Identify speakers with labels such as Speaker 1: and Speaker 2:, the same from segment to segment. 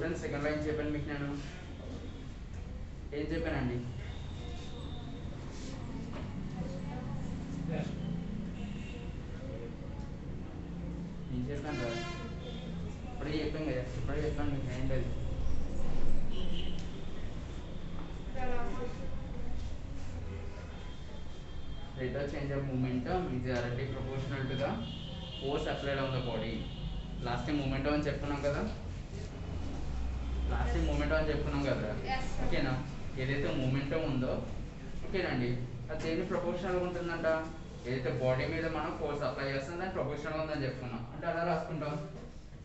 Speaker 1: చూడండి second line చెప్పాను మీకు నేను ఏం చెప్పానండి ఏం చెప్పాను కదా ఇప్పుడే చెప్పాను కదా ఇప్పుడే చెప్పాను మీకు ఏంటది rate of change of momentum is directly proportional to the force applied on the body. Last time momentum అని చెప్పుకున్నాం కదా లాస్ట్ టైం మూమెంటం అని చెప్పుకున్నాం కదా ఓకేనా ఏదైతే మూమెంటం ఉందో ఓకేనండి అది దేని ప్రపోర్షనల్గా ఉంటుందంట ఏదైతే బాడీ మీద మనం ఫోర్స్ అప్లై చేస్తాం దాని ప్రపోర్షనల్గా ఉందని చెప్పుకున్నాం అంటే అలా రాసుకుంటాం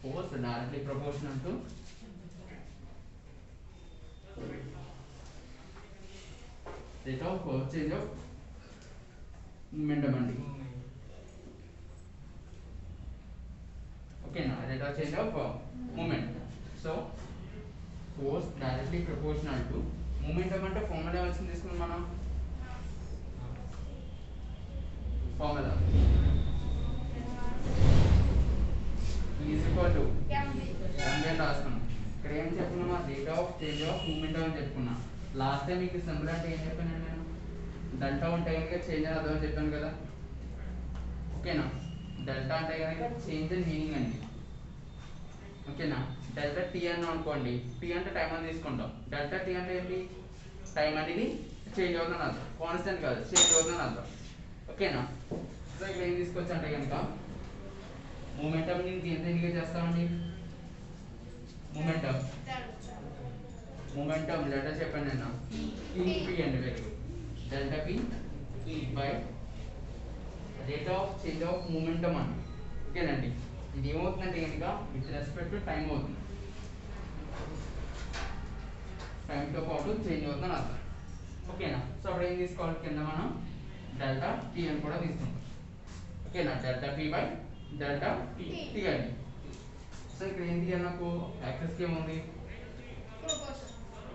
Speaker 1: force directly proportional to rate of change of momentum అండి ఓకేనా rate of change of moment so force directly proportional to momentum అంటే ఫార్ములా వచ్చింది తీసుకున్నాం మనం ఫార్ములా ఈజ్ ఈక్వల్ టు అని రాసుకున్నాం ఇక్కడ ఏం చెప్పుకున్నామా rate of change of momentum అని చెప్పుకున్నా లాస్ట్ టైం మీకు సింబల్ అంటే ఏం చెప్పాను నేను డెల్టా ఉంటే కనుక చేంజ్ అని అర్థం చెప్పాను కదా ఓకేనా డెల్టా అంటే కనుక చేంజ్ ఇన్ మీనింగ్ అండి ఓకేనా డెల్టా టీ అని అనుకోండి టీ అంటే టైం అని తీసుకుంటాం డెల్టా టీ అంటే ఏంటి టైం అనేది చేంజ్ అవుతుందని అర్థం కాన్స్టెంట్ కాదు చేంజ్ అవుతుందని అర్థం ఓకేనా సో ఇక్కడ ఏం తీసుకొచ్చా అంటే కనుక మూమెంటం నేను దేనిగా చేస్తామండి మూమెంటం లెటర్ చెప్పండి నేను పీ అండి very good delta p by rate of change of momentum అని ఓకేనండి ఇది ఏమవుతుందంటే కనుక విత్ రెస్పెక్ట్ టు టైం అవుతుంది టైంతో పాటు చేంజ్ అవుతుందని అర్థం ఓకేనా సో అప్పుడు ఏం తీసుకోవాలి కింద మనం డెల్టా టీ అని కూడా తీసుకుంటాం ఓకేనా delta P by delta T అండి సో ఇక్కడ ఏంటి నాకు యాక్సెస్కి ఏముంది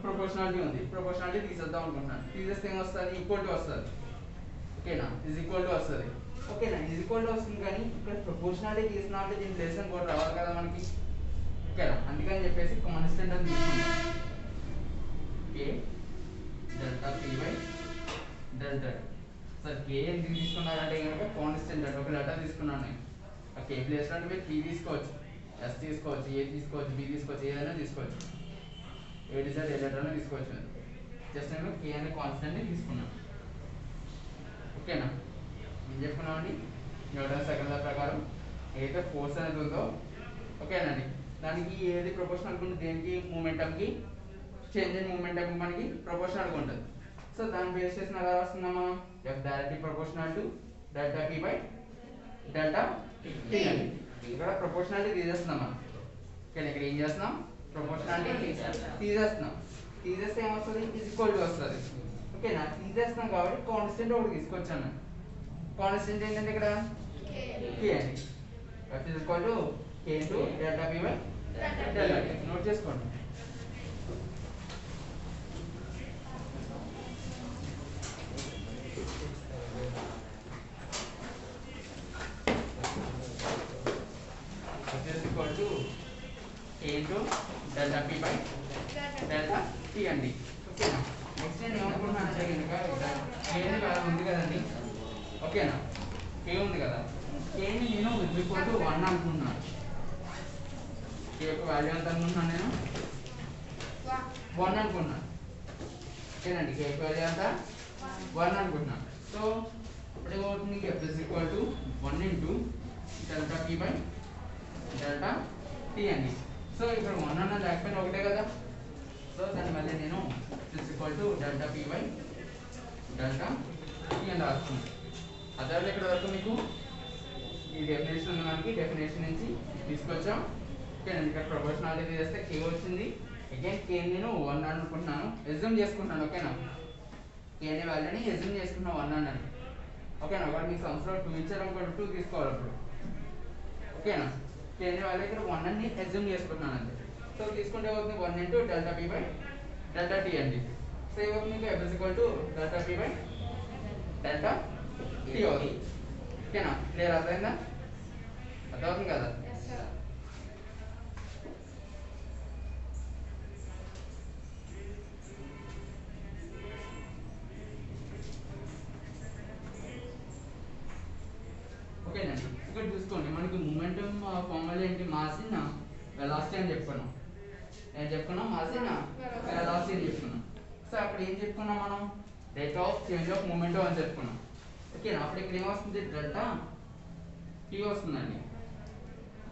Speaker 1: ప్రొపోర్షనాలిటీ ఉంది ప్రొపోర్షనాలిటీ తీసేద్దాం అనుకుంటున్నాను తీసేస్తే ఏమొస్తుంది ఈక్వల్ టు వస్తుంది ఓకేనా ఈజ్ ఈక్వల్ టు వస్తుంది ఓకేనా ఈజ్ ఈక్వల్ టు వస్తుంది కానీ ఇక్కడ ప్రొపోర్షనాలిటీ తీసినా అంటే దీని ప్లేస్ అని కూడా రావాలి కదా మనకి ఓకేనా అందుకని చెప్పేసి కాన్స్టెంట్ అని తీసుకుంటాం K delta P by delta సార్ కే ఎందుకు తీసుకున్నారంటే కనుక కాన్స్టెంట్ అంటే ఒక లెటర్ తీసుకున్నాను నేను ఆ కే ప్లేస్ అంటే మీరు పీ తీసుకోవచ్చు ఎస్ తీసుకోవచ్చు ఏ తీసుకోవచ్చు బి తీసుకోవచ్చు ఏదైనా తీసుకోవచ్చు ఏ డిజైర్ ఏ లెటర్ అనేది తీసుకోవచ్చు జస్ట్ నేను కే అనే కాన్స్టెంట్ని తీసుకున్నాను ఓకేనా ఏం చెప్పుకున్నామండి న్యూటన్ సెకండ్ లా ప్రకారం ఏదైతే ఫోర్స్ అనేది ఉందో ఓకేనండి దానికి ఏది ప్రపోర్షనల్గా ఉంటుంది దేనికి మూమెంటంకి చేంజ్ ఇన్ మూమెంటంకి మనకి ప్రపోర్షనల్గా ఉంటుంది సో దాన్ని బేస్ చేసిన ఎలా వస్తున్నామా F directly proportional to delta P by delta T అండి ఇక్కడ ప్రపోర్షనాలిటీ తీసేస్తున్నామా ఓకే ఇక్కడ ఏం చేస్తున్నాం ప్రపోర్షనాలిటీ తీసేస్తున్నాం తీసేస్తే ఏమొస్తుంది ఈజ్ ఈక్వల్ టు వస్తుంది ఓకేనా తీసేస్తున్నాం కాబట్టి కాన్స్టెంట్ ఒకటి తీసుకొచ్చాను కాన్స్టెంట్ ఏంటంటే ఇక్కడ కే అండి F is equal to K into delta P by delta T note చేసుకోండి F is equal to K into delta P by delta T అండి ఓకేనా నెక్స్ట్ నేను ఏమనుకుంటున్నాను అంటే కనుక కే ఉంది కదండి ఓకేనా కే ఉంది కదా కేని నేను ఈక్వల్ టు 1 అనుకుంటున్నాను కే యొక్క వాల్యూ ఎంత అనుకుంటున్నాను నేను 1 అనుకుంటున్నాను ఓకేనండి కే యొక్క వాల్యూ ఎంత 1 అనుకుంటున్నాను సో ఇప్పుడు ఏమవుతుంది F is equal to 1 into delta P by delta T అండి సో ఇక్కడ 1 అన్న లేకపోయినా ఒకటే కదా సో దాన్ని మళ్ళీ నేను is equal to delta P by delta tea అని రాస్తున్నాను అదే ఇక్కడ వరకు మీకు ఈ డెఫినేషన్ ఉన్న మనకి డెఫినేషన్ నుంచి తీసుకొచ్చాం ఓకేనండి ఇక్కడ ప్రొపోర్షనాలిటీ చేస్తే కే వచ్చింది అగైన్ కే నేను 1 అనుకుంటున్నాను ఎజ్యూమ్ చేసుకుంటున్నాను ఓకేనా కే అనే వాల్యూని ఎజ్యూమ్ చేసుకుంటున్నాను 1 అన్నాను ఓకేనా ఒకటి మీకు సంవత్సరం 2 ఇచ్చారు అనుకోండి 2 తీసుకోవాలి అప్పుడు ఓకేనా కే అనే వాల్యూ ఇక్కడ 1 అని ఎజ్యూమ్ చేసుకుంటున్నాను అంతే సో తీసుకుంటే అవుతుంది 1 into delta P by delta T అండి సో ఇవ్వకు మీకు F is equal to delta P by delta tea అవుతుంది ఓకేనా క్లియర్ అర్థమైందా అర్థమవుతుంది కదా ఏంటి మాస్ ఇన్ వెలాసిటీ అని చెప్పుకున్నాం. ఏం చెప్పుకున్నాం? మాస్ ఇన్ వెలాసిటీ అని చెప్పుకున్నాం. సో అక్కడ ఏం చెప్పుకున్నాం మనం? Rate of change of moment అని చెప్పుకున్నాం. ఓకేనా? అప్పుడు ఇక్కడ ఏమొస్తుంది? డెల్టా టీ వస్తుందండి.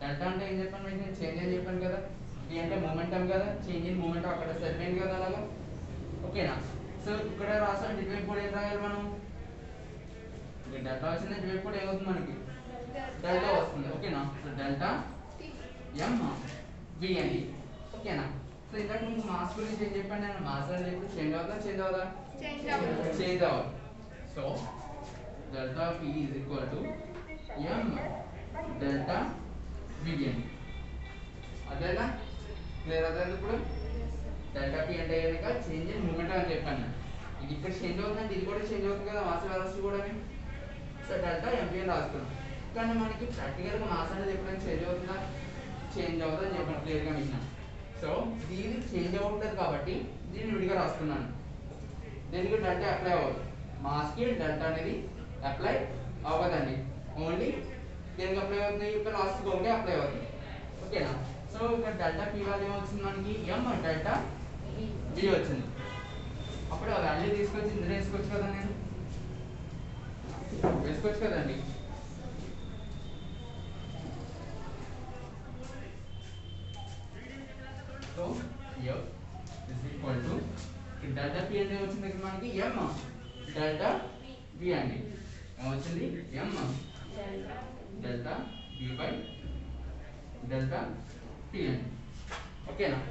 Speaker 1: డెల్టా అంటే ఏం చెప్పాను మీకు? నేను చేంజ్ అని చెప్పాను కదా. టీ అంటే మూమెంటం కదా, చేంజ్ ఇన్ మూమెంట్ అక్కడ సరిపోయింది కదా అలాగా. ఓకేనా? సో ఇక్కడ రాసాను ఇటువైపు కూడా ఏం రాయాలి మనం? డెల్టా వచ్చింది, ఇటువైపు కూడా ఏమవుతుంది మనకి? డెల్టా వస్తుంది. ఓకేనా? సో డెల్టా ఎం వి అండి. ఓకేనా? సో ఇందాక మీకు మాస్ గురించి ఏం చెప్పాను నేను? మాస్ అని చెప్పి చేంజ్ అవుతా చేంజ్ అవుదా? చేంజ్ అవ్వాలి. So delta P is equal to M delta V అండి. అదేనా? క్లియర్ అదేనా? ఇప్పుడు డెల్టా పి అంటే కనుక చేంజ్ ఇన్ మూమెంట్ అని చెప్పాను. ఇది ఇక్కడ చేంజ్ అవుతుందంటే ఇది కూడా చేంజ్ అవుతుంది కదా, మాస్ వెలాసిటీ కూడా. సో డెల్టా ఎంపీ అని రాసుకున్నాం. కానీ మనకి ప్రాక్టికల్గా మాస్ అనేది ఎప్పుడైనా చేంజ్ అవుతుందా? చేంజ్ అవుతుంది అని చెప్పాను క్లియర్గా మీకు. సో దీన్ని చేంజ్ అవ్వట్లేదు కాబట్టి దీన్ని విడిగా రాసుకున్నాను. దీనికి డెల్టా అప్లై అవ్వదు, మాస్కి డెల్టా అనేది అప్లై అవ్వదండి. ఓన్లీ దేనికి అప్లై అవుతుంది? ఇక్కడ లాస్ట్కి ఒకటి అప్లై అవుతుంది. ఓకేనా? సో ఇక్కడ డెల్టా పీ వాల్యూ ఏమొచ్చింది మనకి? ఎం డెల్టా బి వచ్చింది. అప్పుడు ఆ వాల్యూ తీసుకొచ్చి ఇందులో వేసుకోవచ్చు కదా, నేను వేసుకోవచ్చు కదండి. So F is equal to delta P అంటే వచ్చింది ఇక్కడ మనకి ఎం డెల్టా బి అండి. ఏమొచ్చింది? M delta B by delta T అండి. ఓకేనా?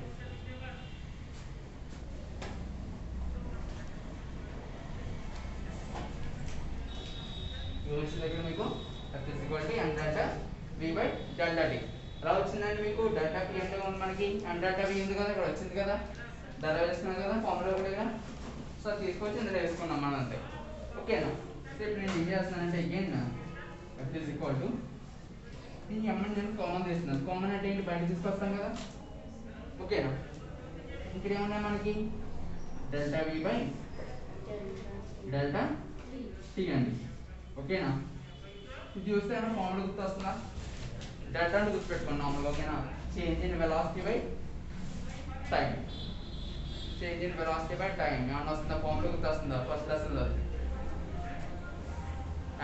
Speaker 1: వచ్చిన దగ్గర మీకు F is equal to M delta B by delta T. ఎలా వచ్చిందండి మీకు? డెల్టా పి అంటే ఉంది మనకి, ఎం డెల్టా బి ఉంది కదా, ఇక్కడ వచ్చింది కదా, ధర వేసుకున్నాం కదా ఫార్ములా కూడా. సో తీసుకొచ్చి ఇందులో వేసుకున్నాం మనం అంతే. ఓకేనా? సో ఇప్పుడు నేను ఏం చేస్తున్నానంటే again F is equal to దీన్ని ఎమ్మని నేను కామన్ తీస్తున్నాను. కామన్ అంటే ఏంటి? బయట తీసుకొస్తాం కదా. ఓకేనా? ఇక్కడ ఏమన్నాయి మనకి? Delta V by delta T అండి. ఓకేనా? ఇది చూస్తే ఏమైనా ఫార్ములా గుర్తు వస్తుందా? డెల్టా అంటే గుర్తుపెట్టుకోండి నార్మల్గా. ఓకేనా? Change in velocity by time. Change in velocity by time ఏమన్నా వస్తుందా? ఫార్ములా గుర్తు వస్తుందా? ఫస్ట్ లెసన్లో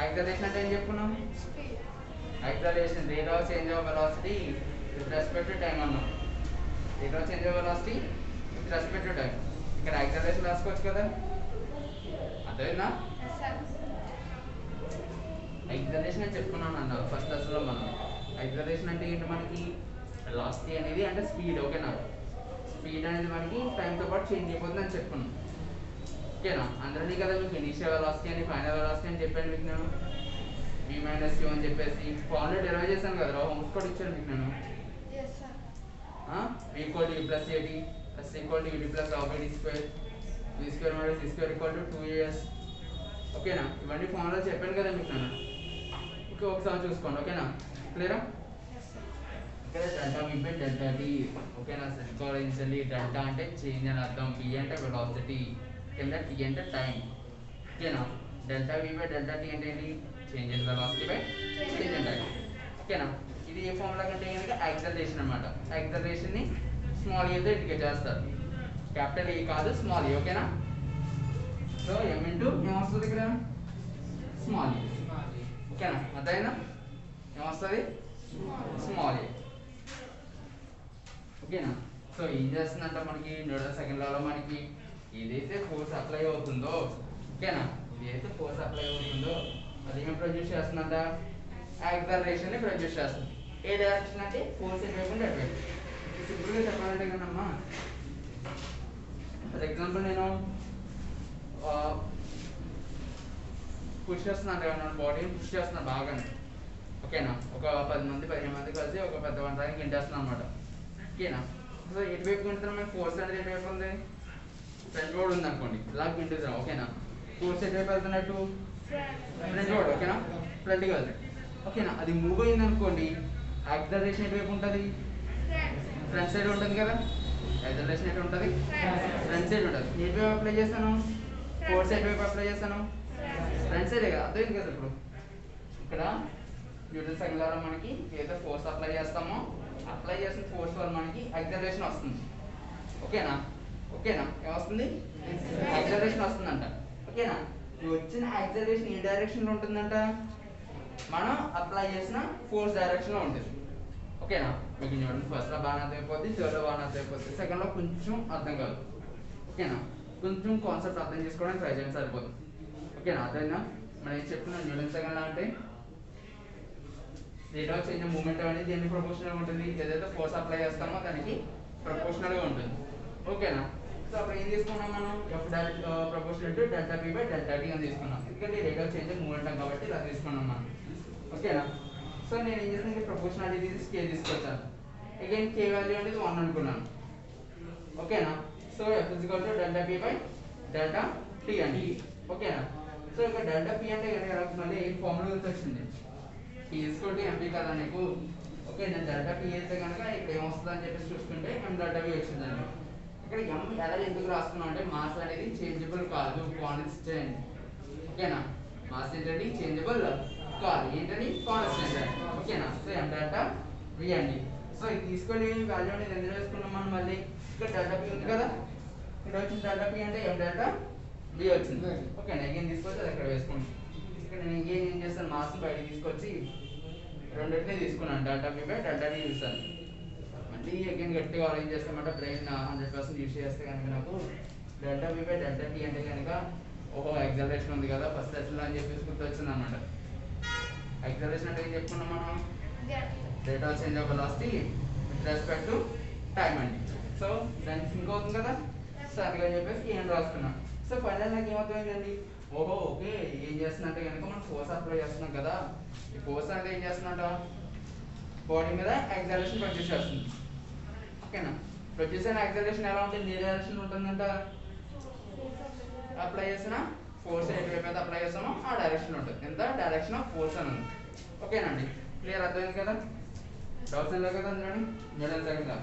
Speaker 1: యాక్సలరేషన్ అంటే ఏం చెప్పుకున్నాం? Acceleration rate of change of velocity with respect to time అన్నాం. Rate of change of velocity with respect to time. ఇక్కడ యాక్సలరేషన్ రాసుకోవచ్చు కదా, అదేనా? యాక్సలరేషన్ అని చెప్పుకున్నాను అన్నారు ఫస్ట్ లెసన్లో మనం. యాక్సలరేషన్ అంటే ఏంటి మనకి? వెలాసిటీ అనేది అంటే స్పీడ్. ఓకేనా? స్పీడ్ అనేది మనకి టైంతో పాటు చేంజ్ అయిపోతుంది అని చెప్పుకున్నాం. ఓకేనా? అందులోనే కదా మీకు ఇనిషియల్ వెలాసిటీ అని ఫైనల్ వెలాసిటీ అని చెప్పాను మీకు నేను. v మైనస్ యూ అని చెప్పేసి ఫార్ములా డెరైవ్ చేశాను కదా, హోమ్స్ కూడా ఇచ్చాను మీకు నేను. v equal to u plus AT plus equal to UT plus half AT square, v square minus c square equal to 2as. ఓకేనా? ఇవన్నీ ఫార్ములా చెప్పాను కదా మీకు నేను. ఓకే, ఒకసారి చూసుకోండి. ఓకేనా? క్లియరా? ఇక్కడ delta V by delta T. ఓకేనా? సరికోవాలి. డెల్టా అంటే చేంజ్ అని అర్థం, బి అంటే వెలాసిటీ, కింద టీ అంటే టైం. ఓకేనా? Delta V by delta T అంటే ఏంటి? Change in velocity by change in time. ఓకేనా? ఇది ఏ ఫార్ములా కంటే కనుక యాక్సలరేషన్ అనమాట. యాక్సలరేషన్ని స్మాల్ ఏతో ఇండికేట్ చేస్తారు, క్యాపిటల్ ఏ కాదు, స్మాల్ ఏ. ఓకేనా? సో ఎం ఇంటూ ఏమొస్తుంది ఇక్కడ? Small A. ఓకేనా? అదైనా ఏమొస్తుంది? Small A. ఓకేనా? సో ఏం చేస్తుందంటే మనకి న్యూటన్ సెకండ్ లాలో మనకి ఏదైతే ఫోర్స్ అప్లై అవుతుందో, ఓకేనా, ఏదైతే ఫోర్స్ అప్లై అవుతుందో అది ఏం ప్రొడ్యూస్ చేస్తుందంట? యాక్సలరేషన్ ని ప్రొడ్యూస్ చేస్తుంది. ఏ డైరెక్షన్ అంటే ఫోర్స్ ఎటువైపు ఉంటే అటువైపు. సింపుల్గా చెప్పాలంటే కదమ్మా, ఫర్ ఎగ్జాంపుల్ నేను పుష్ చేస్తున్నాను కదా, బాడీని పుష్ చేస్తున్నాను బాగా. ఓకేనా? ఒక 10 మంది 15 మంది కలిసి ఒక పెద్ద వంటకి ఇంటేస్తున్నాం అనమాట. ఓకేనా? సో ఎటువైపు ఉంటుంది మనకి ఫోర్స్ అనేది? ఎటువైపు ఉంది? ఫ్రంట్ రోడ్ ఉంది అనుకోండి, ఇలా గింటుతాం. ఓకేనా? ఫోర్స్ ఎటువైపు వెళ్తున్నట్టు? Front road. ఓకేనా? ఫ్రంట్కి వెళ్తుంది. ఓకేనా? అది మూవ్ అయింది అనుకోండి, యాక్సలరేషన్ ఎటువైపు ఉంటుంది? ఫ్రంట్ సైడ్ ఉంటుంది కదా. యాక్సలరేషన్ ఎటు ఉంటుంది? ఫ్రంట్ సైడ్ ఉంటుంది. ఎటువైపు అప్లై చేస్తాను? ఫోర్స్ ఎటువైపు అప్లై చేస్తాను? ఫ్రంట్ సైడే కదా. అర్థమైంది కదా? ఇప్పుడు ఇక్కడ న్యూటన్ సెకండ్ లాలో మనకి ఏదైతే ఫోర్స్ అప్లై చేస్తామో అప్లై చేసిన ఫోర్స్ వల్ల మనకి యాక్సలరేషన్ వస్తుంది. ఓకేనా ఏమొస్తుంది? యాక్సలరేషన్ వస్తుందంట. ఓకేనా, ఈ వచ్చిన యాక్సలరేషన్ ఏ డైరెక్షన్ లో ఉంటుందంట? మనం అప్లై చేసిన ఫోర్స్ డైరెక్షన్ లో ఉంటుంది. ఓకేనా, మీకు చూడండి ఫస్ట్ లో బాగా అర్థమైపోద్ది, థర్డ్ లో బాగా అర్థమైపోద్ది, సెకండ్ లో కొంచెం అర్థం కాదు. ఓకేనా, కొంచెం కాన్సెప్ట్ అర్థం చేసుకోవడానికి ట్రై చేయండి సరిపోతుంది. ఓకేనా, అర్థమైనా? మనం ఏం చెప్తున్నాం న్యూటన్ సెకండ్ లా అంటే రేట్ ఆఫ్ చేంజ్ మూమెంట్ అనేది దేనికి ప్రపోర్షనల్ గా ఉంటుంది? ఏదైతే ఫోర్స్ అప్లై చేస్తామో దానికి ప్రపోర్షనల్ గా ఉంటుంది. ఓకేనా, సో అప్పుడు ఏం తీసుకున్నాం మనం? F proportional to delta P by delta tea అని తీసుకున్నాం. ఎందుకంటే రేట్ ఆఫ్ చేంజ్ మూమెంట్ కాబట్టి ఇలా తీసుకున్నాం మనం. ఓకేనా, సో నేను ఏం చేస్తాను, ప్రపోర్షనాలిటీ తీసి కే తీసుకొచ్చాను. అగైన్ కే వాల్యూ అనేది 1 అనుకున్నాను. ఓకేనా, so F is equal to delta P by delta T అండి. ఓకేనా, సో ఇక్కడ డెల్టా పి అంటే కనుక మళ్ళీ ఫార్ములా వచ్చింది, P is equal to MP కదా నీకు. ఓకే, నేను డెల్టా పి అయితే కనుక ఇక్కడ ఏమొస్తుంది అని చెప్పేసి చూసుకుంటే ఎం డెల్టా పి వచ్చిందండి. ఇక్కడ ఎం ఎలా ఎందుకు రాస్తున్నాం అంటే మాస్ అనేది చేంజబుల్ కాదు, కాన్స్టెంట్. ఓకేనా, మాస్ ఏంటండి? చేంజబుల్ కాదు, ఏంటండి? కాన్స్టెంట్. ఓకేనా, సో ఎం డెల్టా వి అండి. సో ఇది తీసుకొని వాల్యూ అనేది ఎందులో వేసుకున్నాం మనం? మళ్ళీ ఇక్కడ డెల్టా పి ఉంది కదా, ఇక్కడ వచ్చిన డెల్టా పి అంటే ఎం డెల్టా వి వచ్చింది. ఓకేనా, అగైన్ తీసుకొచ్చి అది అక్కడ వేసుకుంటాం. ఇక్కడ నేను ఇంకేం ఏం చేస్తాను, మాస్ బయటకి తీసుకొచ్చి రెండింటినీ తీసుకున్నాను, delta P by delta tea చూస్తాను. మళ్ళీ అగైన్ గట్టిగా ఆలోచన చేస్తామంటే బ్రెయిన్ 100% యూజ్ చేస్తే కనుక నాకు delta P by delta T అంటే కనుక ఓహో యాక్సలరేషన్ ఉంది కదా ఫస్ట్ లెసన్లో అని చెప్పేసి గుర్తొచ్చింది అనమాట. యాక్సలరేషన్ అంటే ఏం చెప్పుకున్నాం మనం? Rate of change of velocity with respect to time అండి. సో దాన్ని సింక్ అవుతుంది కదా, సో అందుకని చెప్పేసి ఏం రాసుకున్నాం. సో ఫైనల్ నాకు ఏమవుతుందండి, ఓహో ఓకే ఏం చేస్తున్నట్టే కనుక మనం ఫోర్స్ అప్లై చేస్తున్నాం కదా, ఈ ఫోర్స్ అనేది ఏం చేస్తున్నట్ట బాడీ మీద యాక్సలరేషన్ ప్రొడ్యూస్ చేస్తుంది. ఓకేనా, ప్రొడ్యూస్ అయిన యాక్సలరేషన్ ఎలా ఉంటుంది? ఏ డైరెక్షన్ ఉంటుందంట? అప్లై చేసిన ఫోర్స్ ఎటువైపు అయితే అప్లై చేస్తామో ఆ డైరెక్షన్ ఉంటుంది. ఎంత? డైరెక్షన్ ఆఫ్ ఫోర్స్ అని ఉంది. ఓకేనండి, క్లియర్ అర్థమైంది కదా? డౌట్స్ ఏం లేవు కదా అందులోని? న్యూటన్ సెకండ్ లా.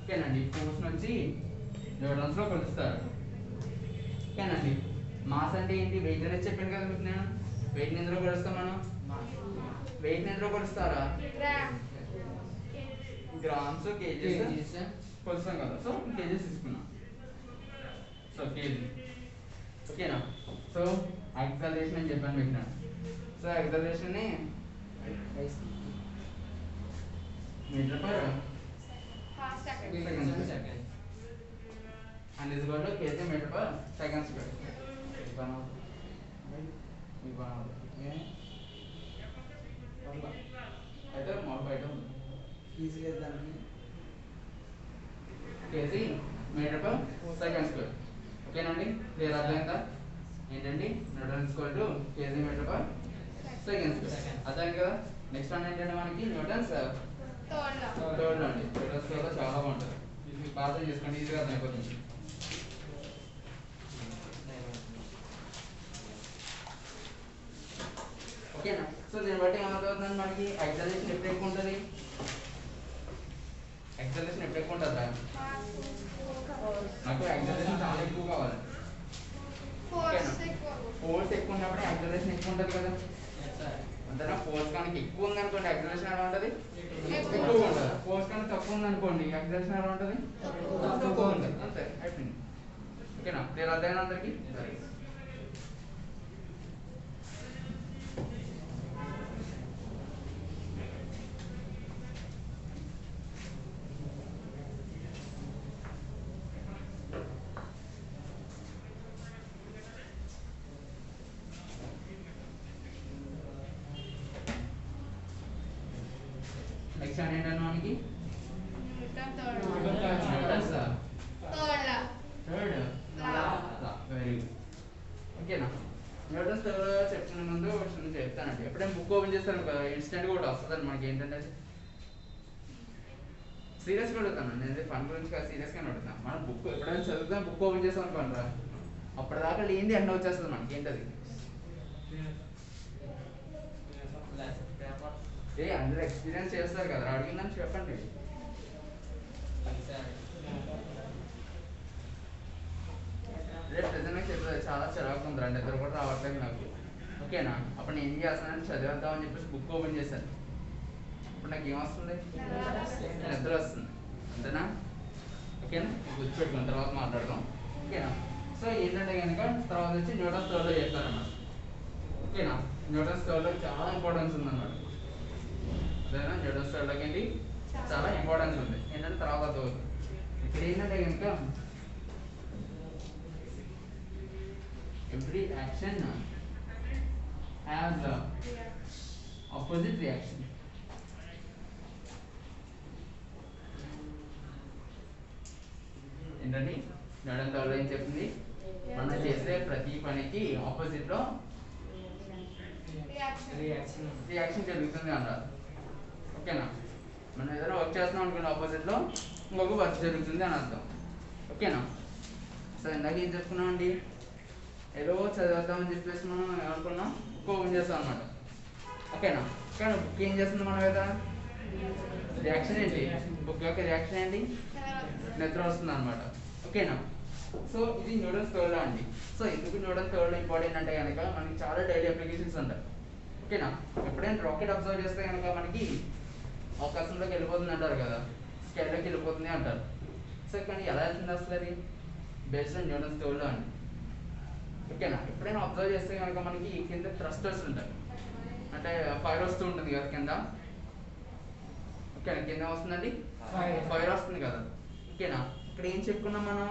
Speaker 1: ఓకేనండి, ఫోర్స్ నుంచి న్యూటన్స్ లో కొలుస్తారు. ఓకేనండి, మాస్ అంటే ఏంటి? వెయిట్ అనేది చెప్పాను కదా మీకు నేను. వెయిట్ ని ఎందులో కొలుస్తాం మనం? వెయిట్ ని ఎందులో కొలుస్తారా? గ్రామ్స్ కేజీస్ కొలుస్తాం కదా, సో కేజీస్ తీసుకున్నాం. So KG. ఓకేనా, సో యాక్సలరేషన్ అని చెప్పాను మీకు నేను. సో యాక్సలరేషన్ ని metre per second and is equal to kg meter per second square. అయితే మోడల్ ఐటమ్ ఈజీగా దానికి kg meter per second square. ఓకేనండి, క్లియర్ అర్థమైందా? ఏంటండి Newton equal to kg meter per second square. అర్థమైంది కదా? నెక్స్ట్ వన్ ఏంటంటే మనకి న్యూటన్స్ థర్డ్ అండి. న్యూటన్స్ థర్డ్ చాలా బాగుంటుంది, బాగా అర్థం చేసుకోండి, ఈజీగా అర్థమైపోతుంది. ఓకేనా, సో దీన్ని బట్టి ఏమవుతుందండి మనకి యాక్సలరేషన్ ఎప్పుడు ఎక్కువ ఉంటుంది? యాక్సలరేషన్ ఎప్పుడు ఎక్కువ ఉంటుందా? నాకు యాక్సలరేషన్ చాలా ఎక్కువ కావాలి. ఓకేనా, ఫోర్స్ ఎక్కువ ఉన్నప్పుడు యాక్సలరేషన్ ఎక్కువ ఉంటుంది కదా. అంతేనా? ఫోర్స్ కనుక ఎక్కువ ఉంది అనుకోండి యాక్సలరేషన్ ఎలా ఉంటుంది? ఎక్కువ ఉంటుంది. ఫోర్స్ కనుక తక్కువ ఉంది అనుకోండి యాక్సలరేషన్ ఎలా ఉంటుంది? తక్కువ ఉంటుంది. అంతే అయిపోయింది. ఓకేనా, క్లియర్ అర్థమైనా అందరికి? నెక్స్ట్ ఏంటంటే మనకి వెరీ గుడ్. ఓకేనా, న్యూటన్స్ థర్డ్ చెప్తున్న ముందు చెప్తానండి. ఎప్పుడైనా బుక్ ఓపెన్ చేస్తాను కదా ఇన్స్టెంట్గా ఒకటి వస్తుందండి మనకి. ఏంటంటే సీరియస్గా అడుగుతాను నేను, ఫన్ గురించి కాదు సీరియస్గా అడుగుతాను. మనం బుక్ ఎప్పుడైనా చదువుతాం, బుక్ ఓపెన్ చేస్తాం అనుకోండి, అప్పటిదాకా లేనిది ఎండ వచ్చేస్తుంది మనకి. ఏంటది? అందరూ ఎక్స్పీరియన్స్ చేస్తారు కదా, అడిగిందని చెప్పండి. రేపు ప్రజెంట్ కూడా రావట్లేదు నాకు. ఓకేనా, అప్పుడు నేను ఏం చేస్తానని చదివేద్దామని చెప్పేసి బుక్ ఓపెన్ చేశాను. ఇప్పుడు నాకు ఏమొస్తుంది? నిద్ర వస్తుంది. అంతేనా? ఓకేనా, గుర్తుపెట్టుకున్న తర్వాత మాట్లాడదాం. ఓకేనా, సో ఏంటంటే కనుక తర్వాత వచ్చి న్యూటన్స్ థర్డ్ లా చెప్తానన్నమాట. ఓకేనా, న్యూటన్స్ థర్డ్ లా చాలా ఇంపార్టెన్స్ ఉందన్నమాట. అదేనా, న్యూటన్స్ థర్డ్ లాకి ఏంటి చాలా ఇంపార్టెన్స్ ఉంది. ఏంటంటే తర్వాత అవుతుంది. ఇక్కడ ఏంటంటే కనుక every action has a opposite reaction. ఏంటండి న్యూటన్ థర్డ్ లా ఏం చెప్తుంది? మనం చేసే ప్రతి పనికి ఆపోజిట్ లో రియాక్షన్ జరుగుతుంది అన్నారు. ఓకేనా, మనం ఏదైనా వర్క్ చేస్తున్నాం అనుకున్న ఆపోజిట్ లో ఇంకొక వర్క్ జరుగుతుంది అని అర్థం. ఓకేనా, సో ఇందాక ఏం చెప్పుకున్నాం అండి, ఏదో చదివేద్దామని చెప్పేసి మనం ఏమనుకున్నాం, బుక్ ఓపెన్ చేస్తాం అనమాట. ఓకేనా, కానీ బుక్ ఏం చేస్తుంది మన మీద? రియాక్షన్ ఏంటి? బుక్ యొక్క రియాక్షన్ ఏంటి? నిద్ర వస్తుంది అనమాట. ఓకేనా, సో ఇది న్యూటన్స్ థర్డ్ లా అండి. సో ఎందుకు న్యూటన్స్ థర్డ్ లా ఇంపార్టెంట్ అంటే కనుక మనకి చాలా డైలీ అప్లికేషన్స్ ఉంటాయి. ఓకేనా, ఎప్పుడైనా రాకెట్ అబ్జర్వ్ చేస్తే కనుక మనకి ఆకాశంలోకి వెళ్ళిపోతుంది అంటారు కదా, స్కైలోకి వెళ్ళిపోతుంది అంటారు. సో కానీ ఎలా వెళ్తుంది అసలు? అది based on Newton's third law అండి. ఓకేనా, ఎప్పుడైనా అబ్జర్వ్ చేస్తే కనుక మనకి కింద థ్రస్టర్స్ ఉంటాయి, అంటే ఫైర్ వస్తూ ఉంటుంది కదా కింద. ఓకేనా, కింద వస్తుందండి ఫైర్ వస్తుంది కదా. ఓకేనా, ఇక్కడ ఏం చెప్పుకున్నాం మనం?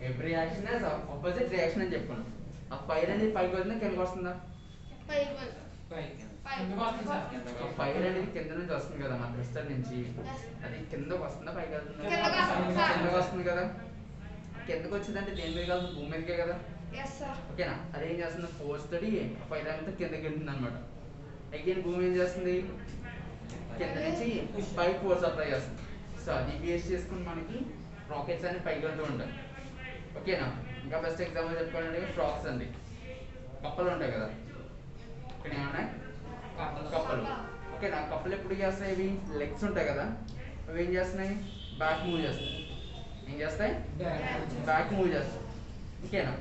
Speaker 1: Every action has opposite reaction అని చెప్పుకున్నాం. ఆ ఫైర్ అనేది పైకి వస్తుందా కిందకి వస్తుందా? ఫైర్ అనేది కింద నుంచి వస్తుంది కదా, మన క్రిస్టల్ నుంచి. అది కిందకు వస్తుందా పైకి వెళ్తుందా? కిందకు వస్తుంది కదా. కిందకు వచ్చిందంటే దేని మీద కాదు? భూమి మీదకే కదా. ఓకేనా, అదేం చేస్తుంది? ఫోర్స్ తోటి ఫైర్ అంతా కిందకి వెళ్తుంది అనమాట. అగైన్ భూమి ఏం చేస్తుంది? కింద నుంచి పైకి ఫోర్స్ అప్లై చేస్తుంది. సో అది బేస్ చేసుకుని మనకి రాకెట్స్ అని పైకి వెళ్తూ ఉంటాయి. ఓకేనా, ఇంకా బెస్ట్ ఎగ్జాంపుల్ చెప్పుకోవాలంటే ఫ్రాక్స్ అండి, కప్పలు ఉంటాయి కదా. ఇక్కడ ఏమన్నాయి? కప్పలు. ఓకేనా, కప్పలు ఎప్పుడు చేస్తాయి? ఇవి లెగ్స్ ఉంటాయి కదా, అవి ఏం చేస్తున్నాయి? బ్యాక్ మూవ్ చేస్తాయి. ఏం చేస్తాయి? బ్యాక్ మూవ్ చేస్తాయి. ఓకేనా,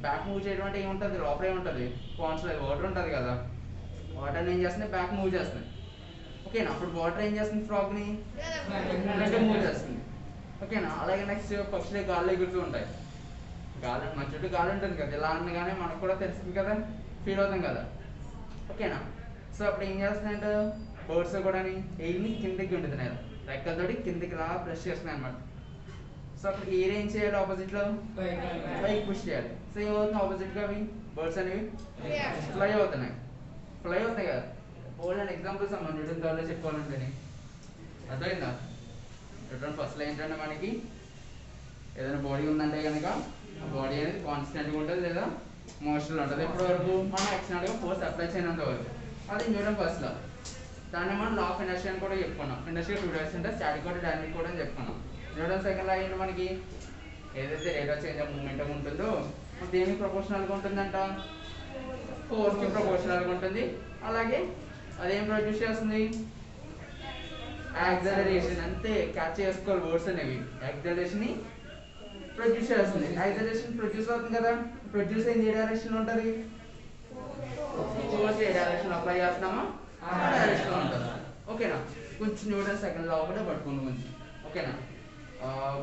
Speaker 1: బ్యాక్ మూవ్ చేయడం అంటే ఏముంటుంది? లోపల ఏముంటుంది? కాన్స్టెంట్ వాటర్ ఉంటుంది కదా, వాటర్ ఏం చేస్తుంది? బ్యాక్ మూవ్ చేస్తుంది. ఓకేనా, అప్పుడు వాటర్ ఏం చేస్తుంది? ఫ్రాగ్ని మూవ్ చేస్తుంది. ఓకేనా, అలాగే నెక్స్ట్ పక్షులు గాల్లో ఎగురుతూ ఉంటాయి. గాలి మన చుట్టూ గాలి ఉంటుంది కదా, ఇలా అనగానే మనకు కూడా తెలుస్తుంది కదా, ఫీల్ అవుతాం కదా. ఓకేనా, సో అప్పుడు ఏం చేస్తున్నాయంటే బర్డ్స్ కూడా ఎయిర్ని కిందకి ఉంటున్నాయి, రెక్కలతోటి కిందకి ఇలా ప్రెస్ చేస్తున్నాయి అనమాట. సో అప్పుడు ఎయిర్ ఏం చేయాలి? ఆపోజిట్లో పైకి పుష్ చేయాలి. సో ఏమవుతుంది? ఆపోజిట్గా అవి బర్డ్స్ అనేవి ఫ్లై అవుతున్నాయి. ఫ్లై అవుతాయి కదా. ఓల్డ్ ఎగ్జాంపుల్స్ అమ్మా న్యూటన్ థర్డ్ లా చెప్పుకోవాలంటే అర్థమైందా? న్యూటన్ ఫస్ట్లో ఏంటంటే మనకి ఏదైనా బాడీ ఉందంటే కనుక ఆ బాడీ అనేది కాన్స్టెంట్గా ఉంటుంది లేదా మోషన్లో ఉంటుంది. ఎప్పటి వరకు? మనం ఎక్స్టర్నల్గా ఫోర్స్ అప్లై చేయనంత వరకు. అది న్యూటన్ ఫస్ట్ లా. దాన్ని మనం లా ఆఫ్ ఇనర్షియా అని కూడా చెప్పుకున్నాం. ఇనర్షియా 2 టైప్స్ ఉంటాయి, స్టాటిక్ కూడా డైనమిక్ కూడా అని చెప్పుకున్నాం. న్యూటన్ సెకండ్ లా ఏంటి మనకి? ఏదైతే rate of change of momentum ఉంటుందో దేనికి ప్రపోర్షనల్గా ఉంటుందంట? ఫోర్స్కి ప్రపోర్షనల్గా ఉంటుంది. అలాగే అదేం ప్రొడ్యూస్ చేస్తుంది? యాక్సలరేషన్. అంతే, క్యాచ్ చేసుకోవాలి వర్డ్స్ అనేవి. యాక్సలరేషన్ ని ప్రొడ్యూస్ చేస్తుంది. యాక్సలరేషన్ ప్రొడ్యూస్ అవుతుంది కదా, ప్రొడ్యూస్ అయింది ఏ డైరెక్షన్ లో ఉంటుంది? ఫోర్స్ ఏ డైరెక్షన్ అప్లై చేస్తున్నామో ఆ డైరెక్షన్ లో ఉంటుంది. ఓకేనా, కొంచెం న్యూటన్ సెకండ్ లా ఒకటే పట్టుకుంది కొంచెం. ఓకేనా,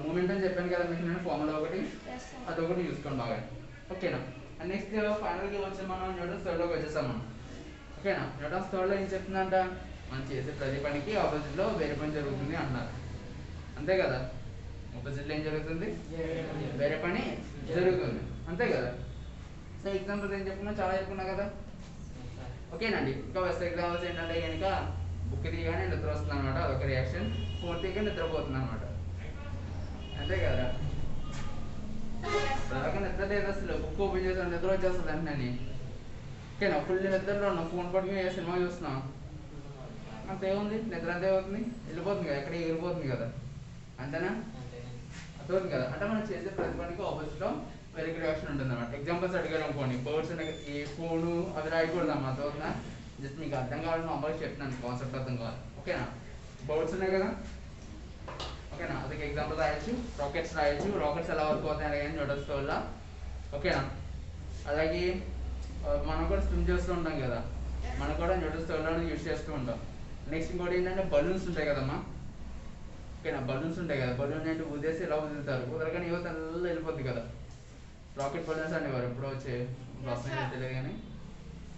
Speaker 1: మూమెంట్ అని చెప్పాను కదా మీకు నేను, ఫార్ములా ఒకటి, అదొకటి చూసుకోండి బాగా. ఓకేనా, నెక్స్ట్ ఫైనల్గా వచ్చి మనం న్యూటన్ థర్డ్ లోకి వచ్చేసాం మనం. ఓకేనా, న్యూటన్ థర్డ్ లో ఏం చెప్తుందంట? మనం చేసే ప్రతి పనికి ఆపోజిట్ లో వేరే పని జరుగుతుంది అన్నారు. అంతే కదా, ఆపోజిట్ లో ఏం జరుగుతుంది? వేరే పని జరుగుతుంది. అంతే కదా. సో ఎగ్జాంపుల్స్ ఏం చెప్పుకున్నా? చాలా చెప్పుకున్నా కదా. ఓకేనండి, ఇంకా బెస్ట్ ఎగ్జాంపుల్స్ ఏంటంటే కనుక బుక్ తీయగానే నిద్ర వస్తుంది అనమాట, అదొక రియాక్షన్. ఫోన్ తీయగా నిద్రపోతుంది అనమాట. అంతే కదా. అలాగే నిద్ర లేదు అసలు, బుక్ ఓపెన్ చేసాను నిద్ర వచ్చేస్తుంది అంటే. ఓకేనా, ఫుల్ నిద్రలో ఉన్నాం, ఫోన్ పట్టుకుని ఏ సినిమా చూస్తున్నాం, అంతేముంది, నిద్ర అంతే అవుతుంది, వెళ్ళిపోతుంది కదా, ఎక్కడ ఎగిరిపోతుంది కదా. అంతేనా? అర్థమవుతుంది కదా. అంటే మనం చేసే ప్రతి పనికి ఆపోజిట్ లో వేరే రియాక్షన్ ఉంటుంది అనమాట. ఎగ్జాంపుల్స్ అడిగారు అనుకోండి, బర్డ్స్ ఏ ఫోను అవి రాయకూడదు అమ్మా, అర్థమవుతుందా? జస్ట్ మీకు అర్థం కావాలని అమ్మాయికి చెప్తున్నాను, కాన్సెప్ట్ అర్థం కావాలి. ఓకేనా, బర్డ్స్ ఉన్నాయి కదా. ఓకేనా, అదొక ఎగ్జాంపుల్ రాయొచ్చు. రాకెట్స్ రాయొచ్చు, రాకెట్స్ ఎలా వర్క్ అవుతాయి అనేది న్యూటన్స్ వల్ల. ఓకేనా, అలాగే మనం కూడా స్విమ్ చేస్తూ ఉంటాం కదా, మనం కూడా న్యూటన్స్ థర్డ్ లా యూజ్ చేస్తూ ఉంటాం. నెక్స్ట్ ఇంకోటి ఏంటంటే బలూన్స్ ఉంటాయి కదమ్మా, ఓకేనా, బలూన్స్ ఉంటాయి కదా, బలూన్ అంటే ఊదేసి ఇలా వదులుతారు, వదలగానే ఏవో తెల్ల వెళ్ళిపోద్ది కదా, రాకెట్ బలూన్స్ అనేవారు. ఇప్పుడు వచ్చే వస్తున్నాయో తెలియదు కానీ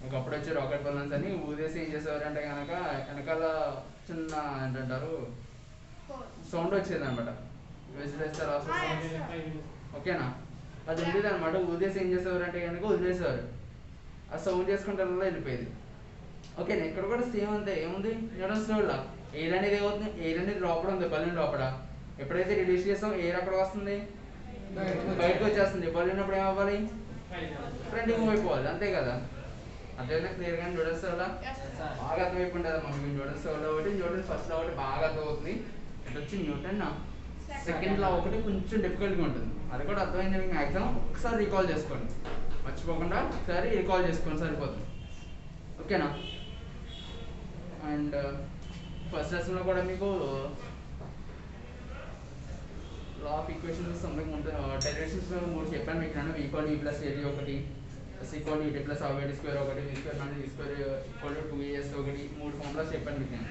Speaker 1: ఒకప్పుడు వచ్చే రాకెట్ బలూన్స్ అని ఊదేసి ఏం చేసేవారు అంటే కనుక వెనకాల చిన్న ఏంటంటారు సౌండ్ వచ్చేది అనమాట, విసిరేస్తారు ఓకేనా, అది ఉండేది అనమాట. ఊదేసి ఏం చేసేవారు అంటే కనుక వదిలేసేవారు, ఆ సౌండ్ చేసుకుంటే వెళ్ళిపోయేది. ఓకేనా, ఇక్కడ కూడా సేమ్ అంతే, ఏముంది న్యూటన్స్ లా ఎయిర్ అనేది ఏమవుతుంది, ఎయిర్ అనేది లోపల ఉంది బలూన్ లోపల, ఎప్పుడైతే రిలీజ్ చేస్తాం ఎయిర్ అక్కడ వస్తుంది బయటకు వచ్చేస్తుంది, బలూన్ అప్పుడు ఏమవ్వాలి ఫ్రంట్ మూవ్ అయిపోవాలి, అంతే కదా. అర్థమైనా క్లియర్ గా న్యూటన్స్ వల్ల బాగా అర్థమైపోతుంది మనకి. న్యూటన్స్ వల్ల ఒకటి, న్యూటన్ ఫస్ట్ లా ఒకటి బాగా అర్థమవుతుంది, ఇటు వచ్చి న్యూటన్ సెకండ్ లా ఒకటి కొంచెం డిఫికల్ట్గా ఉంటుంది, అది కూడా అర్థమైంది మీకు. మ్యాక్సిమం ఒకసారి రీకాల్ చేసుకోండి, మర్చిపోకుండా ఒకసారి రీకాల్ చేసుకోండి సరిపోతుంది, ఓకేనా. అండ్ ఫస్ట్ లెసన్లో కూడా మీకు లా ఆఫ్ ఈక్వేషన్స్ సంథింగ్ ఉంటుంది, డెరివేషన్స్ మూడు చెప్పాను మీకు. నేను ఈక్వల్ ఈ ప్లస్ ఏది ఒకటి, ఈక్వల్ ఈటీ ప్లస్ ఆవేడి స్క్వేర్ ఒకటి, వి స్క్వేర్ అంటే V square equal to 2as ఒకటి, మూడు ఫార్ములాస్ చెప్పాను మీకు నేను.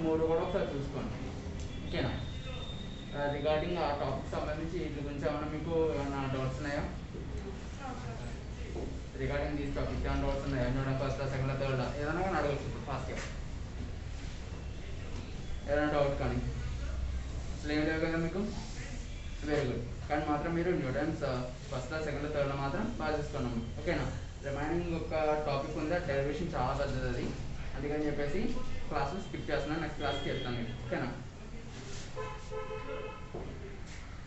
Speaker 1: మూడు కూడా ఒకసారి చూసుకోండి, ఓకేనా. రిగార్డింగ్ ఆ టాపిక్ సంబంధించి వీటి గురించి ఏమైనా మీకు ఏమైనా డౌట్స్ ఉన్నాయా? రిగార్డింగ్ దీస్ టాపిక్ ఏమైనా డౌట్స్ ఉన్నాయా? చూడండి ఫస్ట్ సెకండ్ థర్డ్ ఏదైనా కానీ అడగచ్చు ఫాస్ట్గా, ఏదైనా డౌట్ కానీ అసలు ఏం లేవు కదా మీకు, వెరీ గుడ్. కానీ మాత్రం మీరు న్యూటన్స్ ఫస్ట్ సెకండ్ థర్డ్లో మాత్రం బాగా చూసుకున్నాము, ఓకేనా. రిమైనింగ్ ఒక టాపిక్ ఉంది, డెరివేషన్ చాలా పెద్దది అది, అందుకని చెప్పేసి క్లాసులు స్కిప్ చేస్తున్నాను, నెక్స్ట్ క్లాస్కి వెళ్తాను, ఓకేనా.